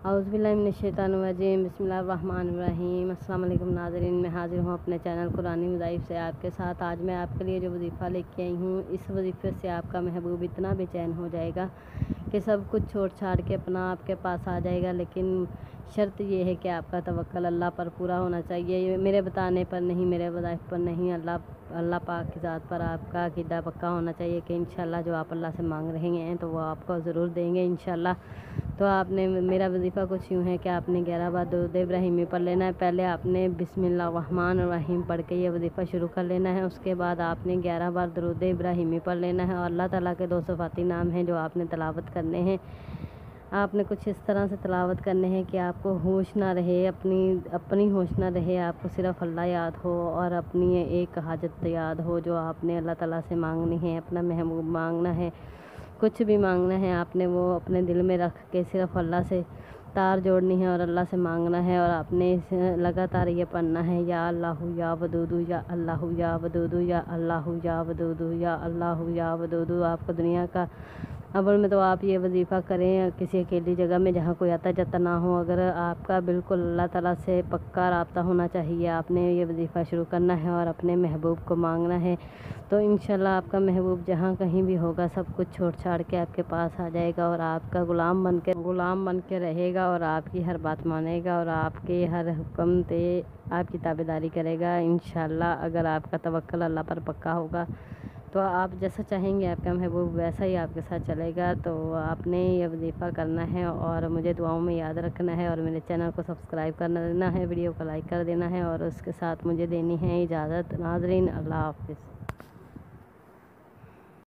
औज़ुबिल्लाहिमिनश्शैतानिर्रजीम बिस्मिल्लाहिर्रहमानिर्रहीम। अस्सलाम वालेकुम नाज़रीन, मैं हाज़िर हूँ अपने चैनल कुरानी वज़ाइफ़ से आपके साथ। आज मैं आपके लिए जो वज़ीफ़ा लेके आई हूँ, इस वज़ीफ़े से आपका महबूब इतना बेचैन हो जाएगा कि सब कुछ छोड़ छाड़ के अपना आपके पास आ जाएगा। लेकिन शर्त ये है कि आपका तवक्कल अल्लाह पर पूरा होना चाहिए। ये मेरे बताने पर नहीं, मेरे वज़ाइफ़ पर नहीं, अल्लाह पाक की ज़ात पर आपका अक़ीदा पक्का होना चाहिए कि इंशाअल्लाह जो आप अल्लाह से मांग रहे हैं तो वो आपको ज़रूर देंगे इंशाअल्लाह। तो आपने मेरा वज़ीफ़ा कुछ यूँ है कि आपने 11 बार दुरूद इब्राहिमी पढ़ लेना है। पहले आपने बिस्मिल्लाहिर्रहमानिर्रहीम पढ़ के ये वज़ीफ़ा शुरू कर लेना है। उसके बाद आपने 11 बार दुरूद इब्राहिमी पढ़ लेना है और अल्लाह ताला के 2 सिफ़ाती नाम हैं जो आपने तिलावत करने हैं। आपने कुछ इस तरह से तिलावत करने हैं कि आपको होश ना रहे, अपनी होश ना रहे, आपको सिर्फ़ अल्लाह याद हो और अपनी एक हाजत याद हो जो आपने अल्लाह ताला से मांगनी है, अपना महबूब मांगना है। कुछ भी मांगना है आपने वो अपने दिल में रख के सिर्फ़ अल्लाह से तार जोड़नी है और अल्लाह से मांगना है। और आपने लगातार ये पढ़ना है, या अल्लाहु या वदूदु, या अल्लाहु या वदूदु, या अल्लाहु या वदूदु, या अल्लाहु या वदूदु। आपको दुनिया का अव्वल में तो आप ये वज़ीफ़ा करें किसी अकेली जगह में जहाँ कोई आता जाता ना हो। अगर आपका बिल्कुल अल्लाह ताला से पक्का राब्ता होना चाहिए, आपने ये वज़ीफ़ा शुरू करना है और अपने महबूब को मांगना है। तो इंशाअल्लाह आपका महबूब जहाँ कहीं भी होगा सब कुछ छोड़ छाड़ के आपके पास आ जाएगा और आपका गुलाम बन के रहेगा और आपकी हर बात मानेगा और आपके हर हुक्म पे आपकी ताबेदारी करेगा इंशाअल्लाह। अगर आपका तवक्कल अल्लाह पर पक्का होगा तो आप जैसा चाहेंगे आपका महबूब वैसा ही आपके साथ चलेगा। तो आपने ये वज़ीफ़ा करना है और मुझे दुआओं में याद रखना है और मेरे चैनल को सब्सक्राइब करना देना है, वीडियो को लाइक कर देना है और उसके साथ मुझे देनी है इजाज़त। नाज़रीन, अल्लाह हाफ़िज़।